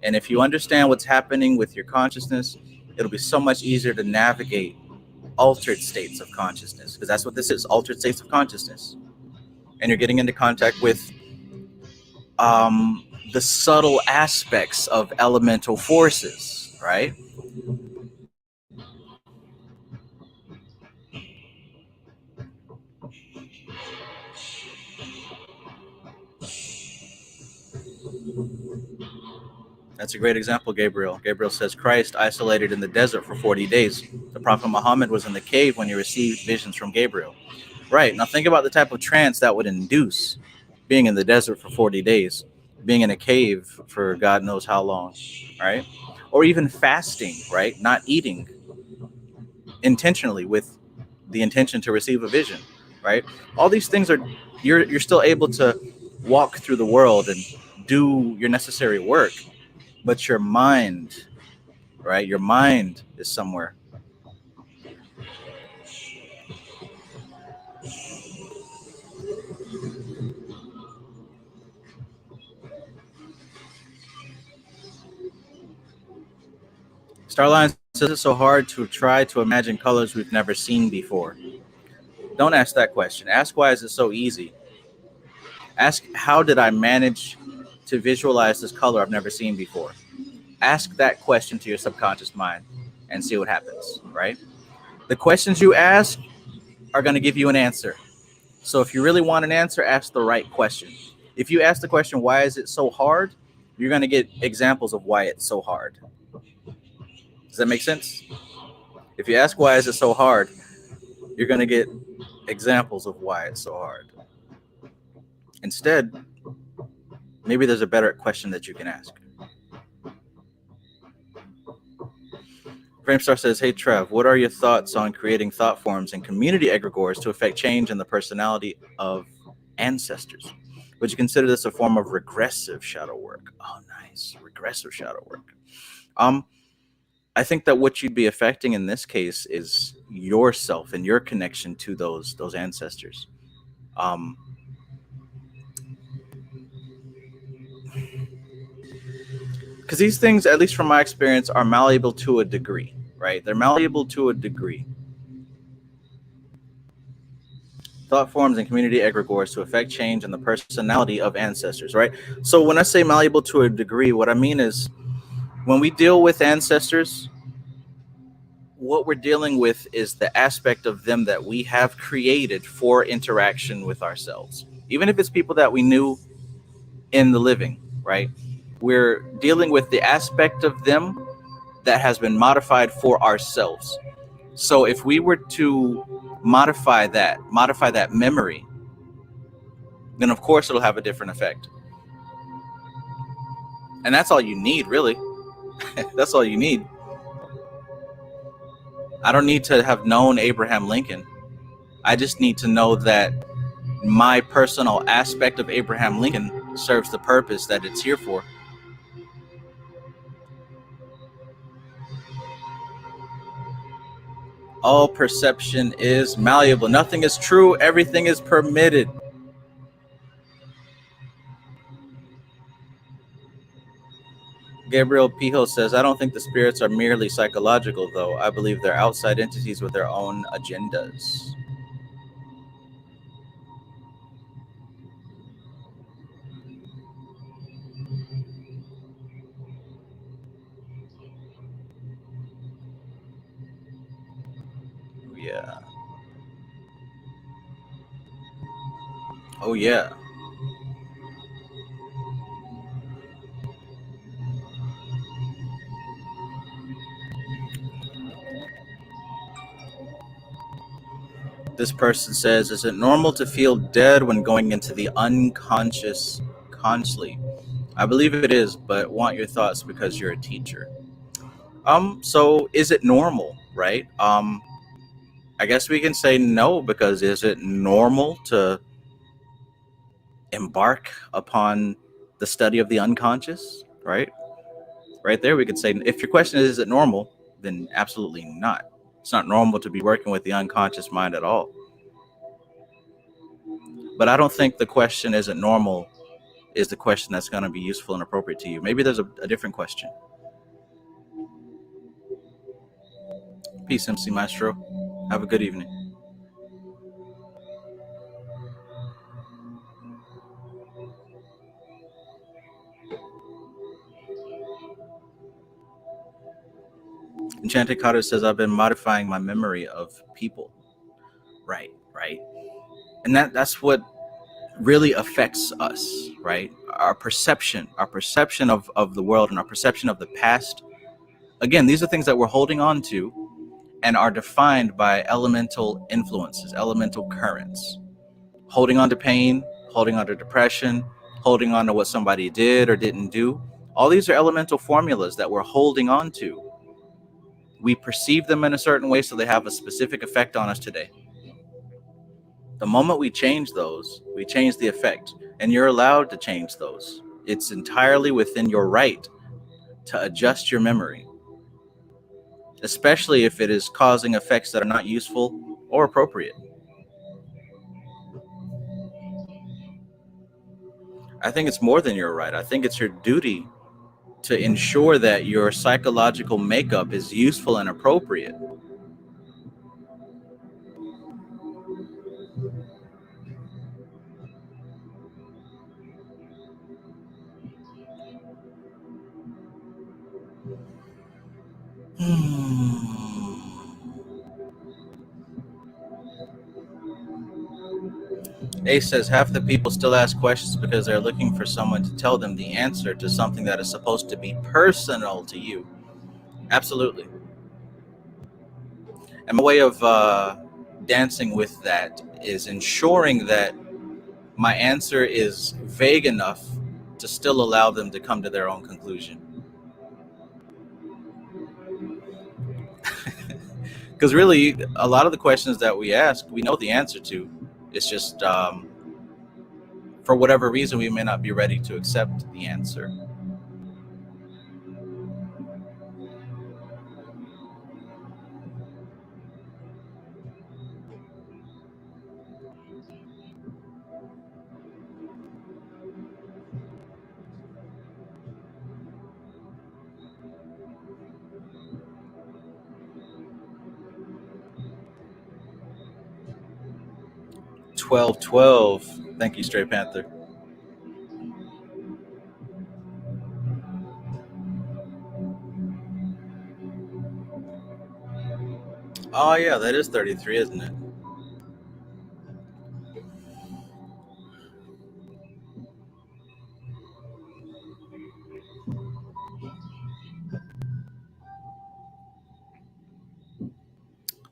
And if you understand what's happening with your consciousness, it'll be so much easier to navigate altered states of consciousness, because that's what this is, altered states of consciousness. And you're getting into contact with the subtle aspects of elemental forces, right? That's a great example, Gabriel. Gabriel says Christ isolated in the desert for 40 days. The Prophet Muhammad was in the cave when he received visions from Gabriel. Right. Now think about the type of trance that would induce being in the desert for 40 days, being in a cave for God knows how long, right? Or even fasting, right? Not eating intentionally with the intention to receive a vision, right? All these things are you're still able to walk through the world and do your necessary work, but your mind, right? Your mind is somewhere. Starline says it's so hard to try to imagine colors we've never seen before. Don't ask that question. Ask why is it so easy. Ask how did I manage to visualize this color I've never seen before. Ask that question to your subconscious mind and see what happens, right? The questions you ask are going to give you an answer. So if you really want an answer, ask the right question. If you ask the question, why is it so hard? You're going to get examples of why it's so hard. Does that make sense? If you ask why is it so hard, you're going to get examples of why it's so hard. Instead, maybe there's a better question that you can ask. Framestar says, hey, Trev, what are your thoughts on creating thought forms and community egregores to affect change in the personality of ancestors? Would you consider this a form of regressive shadow work? Oh, nice. Regressive shadow work. I think that what you'd be affecting in this case is yourself and your connection to those ancestors. Because these things, at least from my experience, are malleable to a degree, right? They're malleable to a degree. Thought forms and community egregores to affect change in the personality of ancestors, right? So when I say malleable to a degree, what I mean is when we deal with ancestors, what we're dealing with is the aspect of them that we have created for interaction with ourselves. Even if it's people that we knew in the living, right? We're dealing with the aspect of them that has been modified for ourselves. So if we were to modify that memory, then of course it'll have a different effect. And that's all you need, really. That's all you need. I don't need to have known Abraham Lincoln. I just need to know that my personal aspect of Abraham Lincoln serves the purpose that it's here for. All perception is malleable. Nothing is true. Everything is permitted. Gabriel Pijo says, I don't think the spirits are merely psychological, though. I believe they're outside entities with their own agendas. Yeah. Oh, yeah. This person says, is it normal to feel dead when going into the unconscious consciously? I believe it is, but want your thoughts because you're a teacher. So is it normal, right? I guess we can say no, because is it normal to embark upon the study of the unconscious, right? Right there, we could say, if your question is it normal, then absolutely not. It's not normal to be working with the unconscious mind at all. But I don't think the question, is it normal, is the question that's going to be useful and appropriate to you. Maybe there's a different question. Peace, MC Maestro. Have a good evening. Enchanted Cotter says, I've been modifying my memory of people. Right, right. And that's what really affects us, right? Our perception of the world and our perception of the past. Again, these are things that we're holding on to and are defined by elemental influences, elemental currents. Holding on to pain, holding on to depression, holding on to what somebody did or didn't do. All these are elemental formulas that we're holding on to. We perceive them in a certain way, so they have a specific effect on us today. The moment we change those, we change the effect, and you're allowed to change those. It's entirely within your right to adjust your memory, especially if it is causing effects that are not useful or appropriate. I think it's more than your right. I think it's your duty to ensure that your psychological makeup is useful and appropriate. Ace says half the people still ask questions because they're looking for someone to tell them the answer to something that is supposed to be personal to you. Absolutely. And my way of dancing with that is ensuring that my answer is vague enough to still allow them to come to their own conclusion. Because really, a lot of the questions that we ask, we know the answer to. It's just, for whatever reason, we may not be ready to accept the answer. 1212. Thank you, Stray Panther. Oh yeah, that is 33, isn't it?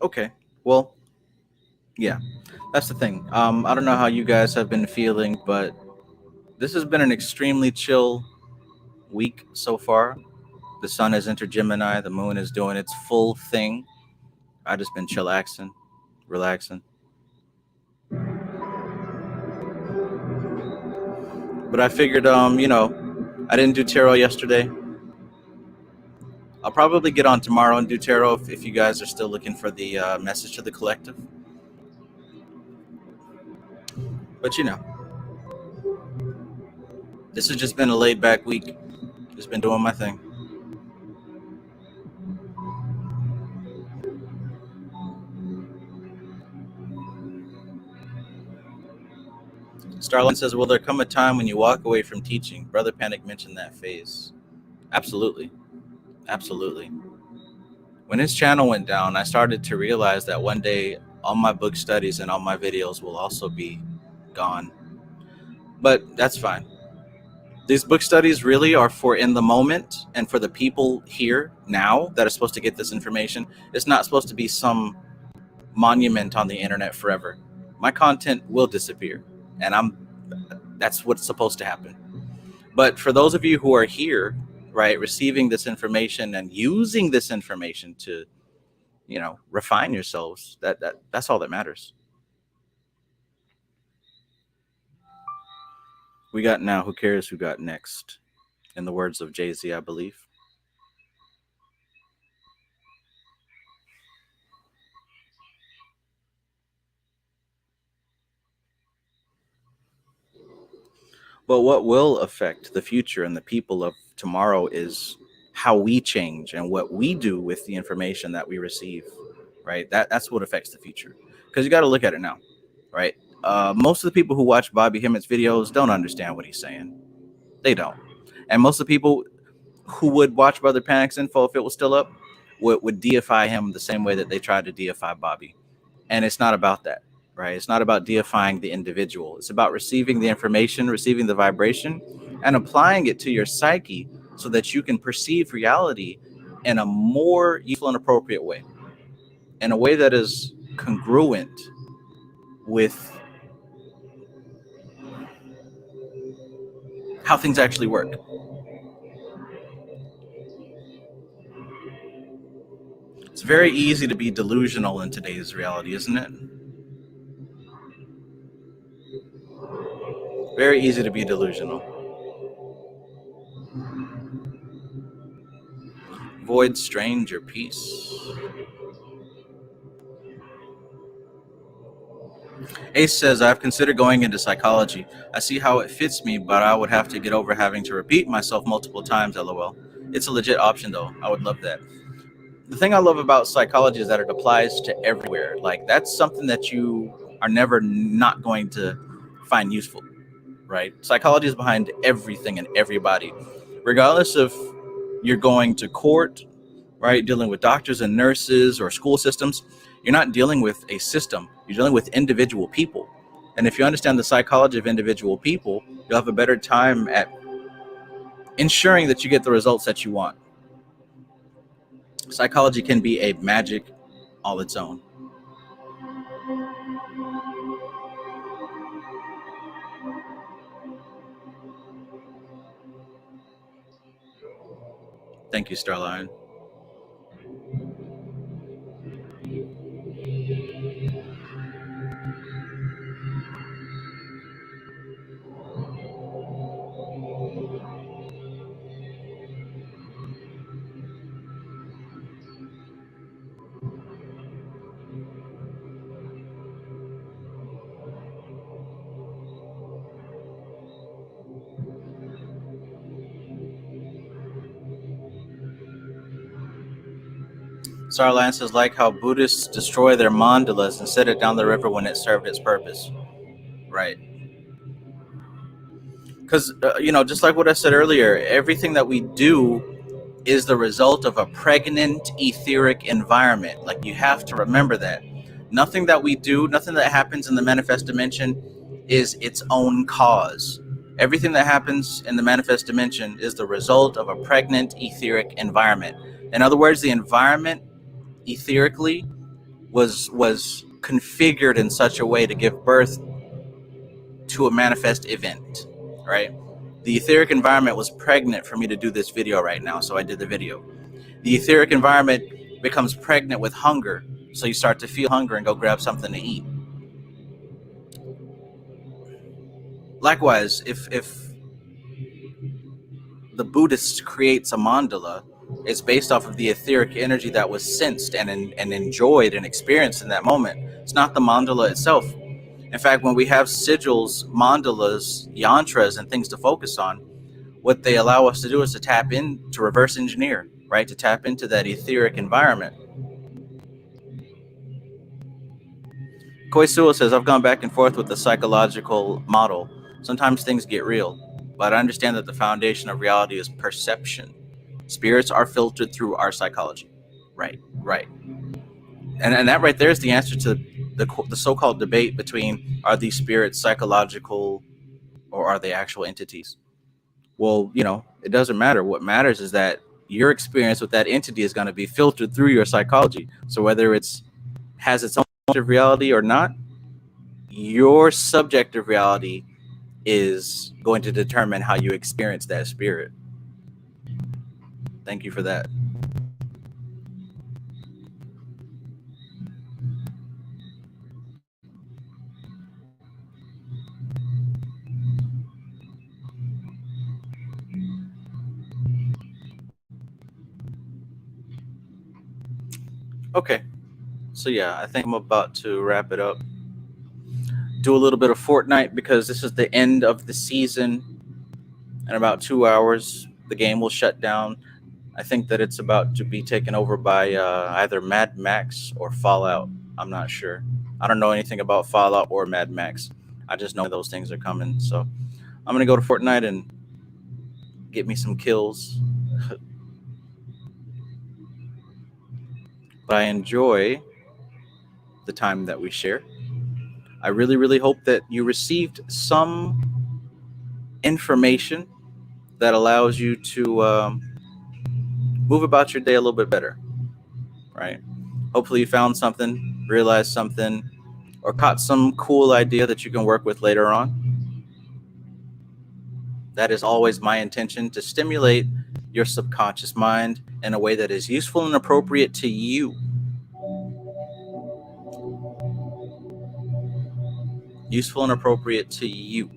Okay. Well, yeah, that's the thing. I don't know how you guys have been feeling, but this has been an extremely chill week so far. The sun has entered Gemini. The moon is doing its full thing. I just been chillaxing, relaxing. But I figured, I didn't do tarot yesterday. I'll probably get on tomorrow and do tarot if you guys are still looking for the message to the collective. But this has just been a laid back week. Just been doing my thing. Starline says, will there come a time when you walk away from teaching? Brother Panic mentioned that phase. Absolutely. Absolutely. When his channel went down, I started to realize that one day all my book studies and all my videos will also be gone. But that's fine. These book studies really are for in the moment and for the people here now that are supposed to get this information. It's not supposed to be some monument on the internet forever. My content will disappear, and that's what's supposed to happen. But for those of you who are here, right, receiving this information and using this information to, refine yourselves, that's all that matters. We got now. Who cares who got next? In the words of Jay-Z, I believe. But what will affect the future and the people of tomorrow is how we change and what we do with the information that we receive, right? That's what affects the future. Because you got to look at it now, right? Most of the people who watch Bobby Hemmett's videos don't understand what he's saying. They don't. And most of the people who would watch Brother Panic's info if it was still up would deify him the same way that they tried to deify Bobby. And it's not about that, right? It's not about deifying the individual. It's about receiving the information, receiving the vibration, and applying it to your psyche so that you can perceive reality in a more useful and appropriate way, in a way that is congruent with how things actually work. It's very easy to be delusional in today's reality, isn't it? Very easy to be delusional. Void stranger peace. Ace says, I've considered going into psychology. I see how it fits me, but I would have to get over having to repeat myself multiple times, lol. It's a legit option, though. I would love that. The thing I love about psychology is that it applies to everywhere. Like, that's something that you are never not going to find useful, right? Psychology is behind everything and everybody. Regardless if you're going to court, right, dealing with doctors and nurses or school systems, you're not dealing with a system. You're dealing with individual people. And if you understand the psychology of individual people, you'll have a better time at ensuring that you get the results that you want. Psychology can be a magic all its own. Thank you, Starline. Starline says, like how Buddhists destroy their mandalas and set it down the river when it served its purpose. Right. Because, just like what I said earlier, everything that we do is the result of a pregnant etheric environment. Like, you have to remember that. Nothing that we do, nothing that happens in the manifest dimension is its own cause. Everything that happens in the manifest dimension is the result of a pregnant etheric environment. In other words, the environment etherically was configured in such a way to give birth to a manifest event, right? The etheric environment was pregnant for me to do this video right now, so I did the video. The etheric environment becomes pregnant with hunger, so you start to feel hunger and go grab something to eat. Likewise, if the Buddhist creates a mandala, it's based off of the etheric energy that was sensed and enjoyed and experienced in that moment. It's not the mandala itself. In fact, when we have sigils, mandalas, yantras, and things to focus on, what they allow us to do is to tap in, to reverse engineer, right? To tap into that etheric environment. Koisua says, I've gone back and forth with the psychological model. Sometimes things get real, but I understand that the foundation of reality is perception. Spirits are filtered through our psychology. Right. And that right there is the answer to the so-called debate between, are these spirits psychological or are they actual entities? Well, it doesn't matter. What matters is that your experience with that entity is going to be filtered through your psychology. So whether it's has its own objective reality or not, your subjective reality is going to determine how you experience that spirit. Thank you for that. Okay. So yeah, I think I'm about to wrap it up. Do a little bit of Fortnite because this is the end of the season. In about 2 hours, the game will shut down. I think that it's about to be taken over by either Mad Max or Fallout. I'm not sure. I don't know anything about Fallout or Mad Max. I just know those things are coming. So I'm going to go to Fortnite and get me some kills. But I enjoy the time that we share. I really, really hope that you received some information that allows you to move about your day a little bit better, right? Hopefully you found something, realized something, or caught some cool idea that you can work with later on. That is always my intention, to stimulate your subconscious mind in a way that is useful and appropriate to you. Useful and appropriate to you.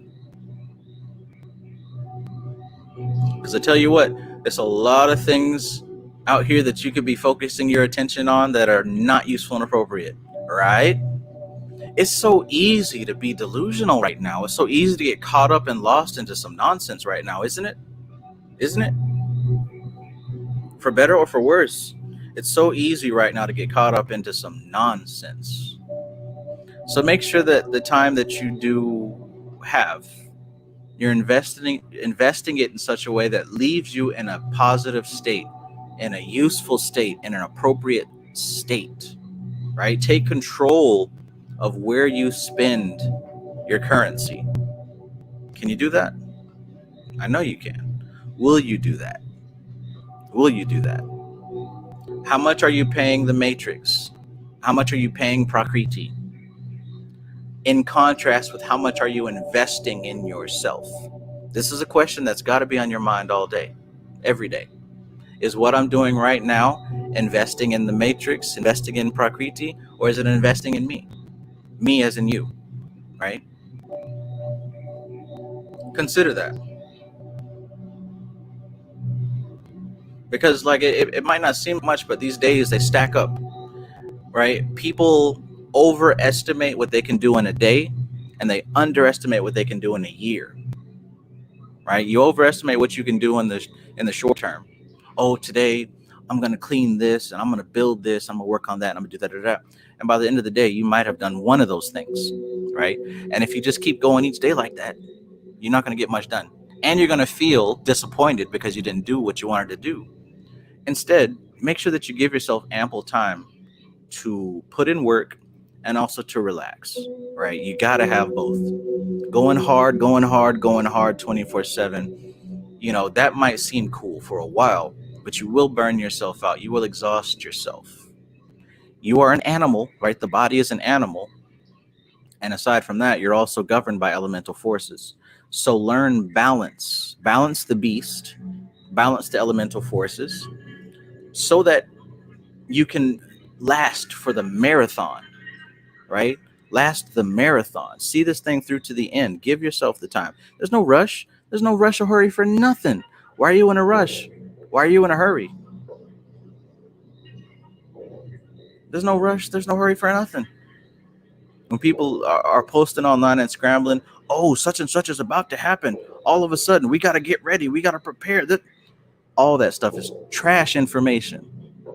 Because I tell you what, there's a lot of things out here that you could be focusing your attention on that are not useful and appropriate, right? It's so easy to be delusional right now. It's so easy to get caught up and lost into some nonsense right now, isn't it? Isn't it? For better or for worse, it's so easy right now to get caught up into some nonsense. So make sure that the time that you do have, you're investing it in such a way that leaves you in a positive state, in a useful state, in an appropriate state, right? Take control of where you spend your currency. Can you do that? I know you can. Will you do that? Will you do that? How much are you paying the Matrix? How much are you paying Prakriti? In contrast with how much are you investing in yourself? This is a question that's got to be on your mind all day, every day. Is what I'm doing right now investing in the Matrix, investing in Prakriti, or is it investing in me? Me as in you, right? Consider that. Because like it might not seem much, but these days they stack up, right? People overestimate what they can do in a day and they underestimate what they can do in a year, right? You overestimate what you can do in the short term. Oh, today I'm going to clean this and I'm going to build this. I'm going to work on that. And I'm going to do that, and by the end of the day, you might have done one of those things, right? And if you just keep going each day like that, you're not going to get much done. And you're going to feel disappointed because you didn't do what you wanted to do. Instead, make sure that you give yourself ample time to put in work and also to relax, right? You got to have both. Going hard 24/7. That might seem cool for a while, but you will burn yourself out. You will exhaust yourself. You are an animal, right? The body is an animal. And aside from that, you're also governed by elemental forces. So learn balance. Balance the beast, balance the elemental forces so that you can last for the marathon, right? Last the marathon. See this thing through to the end. Give yourself the time. There's no rush. There's no rush or hurry for nothing. Why are you in a rush? Why are you in a hurry? There's no rush. There's no hurry for nothing. When people are posting online and scrambling, oh, such and such is about to happen. All of a sudden, we got to get ready. We got to prepare. All that stuff is trash information,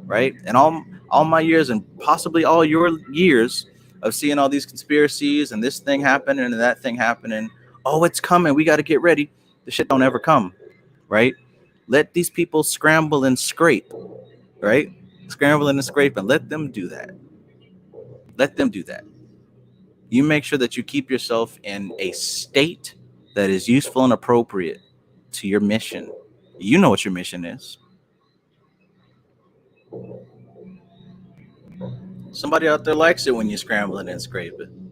right? And all my years and possibly all your years of seeing all these conspiracies and this thing happening and that thing happening. Oh, it's coming. We got to get ready. The shit don't ever come, right? Let these people scramble and scrape, right? Scramble and scrape, and let them do that. Let them do that. You make sure that you keep yourself in a state that is useful and appropriate to your mission. You know what your mission is. Somebody out there likes it when you're scrambling and scraping.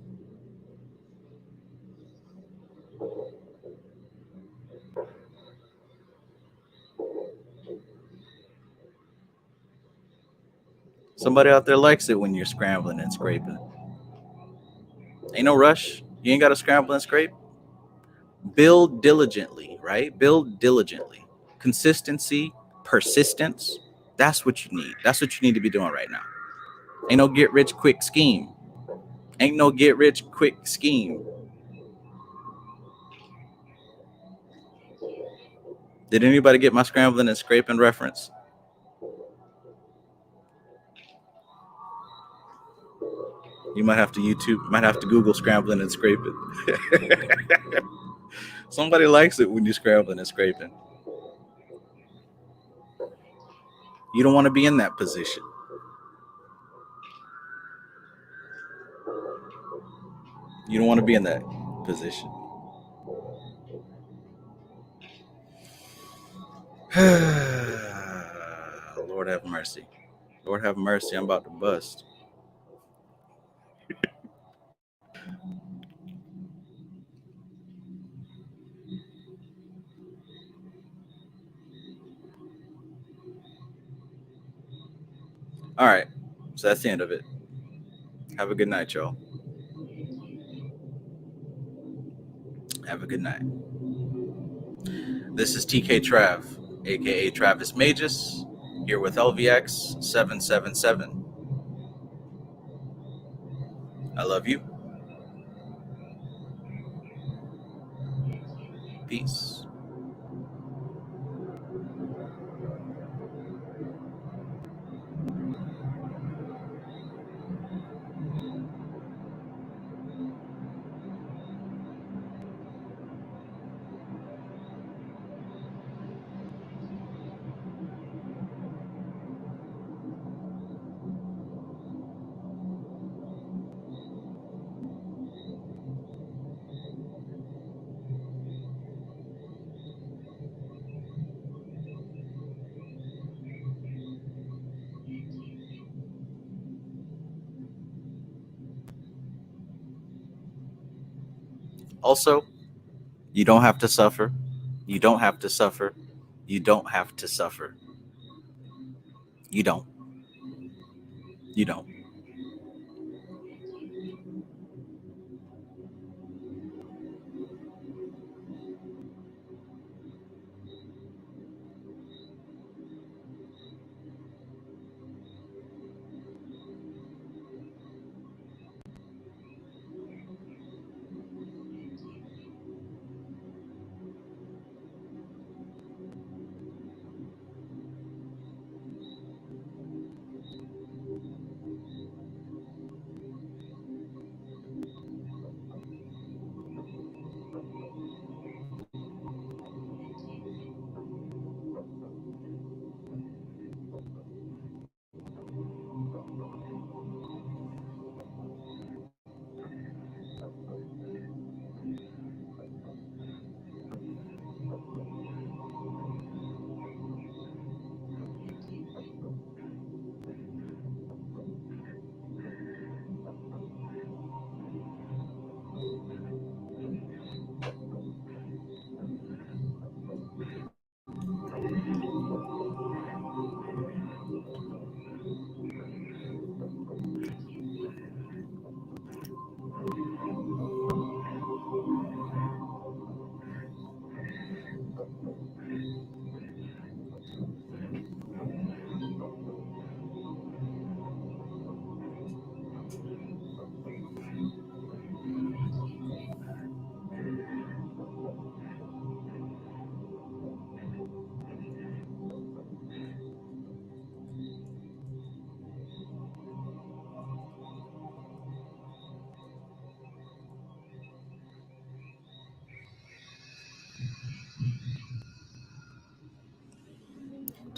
Somebody out there likes it when you're scrambling and scraping. Ain't no rush. You ain't got to scramble and scrape. Build diligently, right? Build diligently. Consistency, persistence. That's what you need. That's what you need to be doing right now. Ain't no get rich quick scheme. Ain't no get rich quick scheme. Did anybody get my scrambling and scraping reference? You might have to YouTube, might have to Google scrambling and scraping. Somebody likes it when you're scrambling and scraping. You don't want to be in that position. You don't want to be in that position. Lord have mercy. Lord have mercy. I'm about to bust. All right. So that's the end of it. Have a good night, y'all. Have a good night. This is TK Trav, aka Travis Magus, here with LVX777. I love you. Peace. Also, you don't have to suffer. You don't have to suffer. You don't have to suffer. You don't. You don't.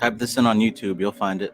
Type this in on YouTube, you'll find it.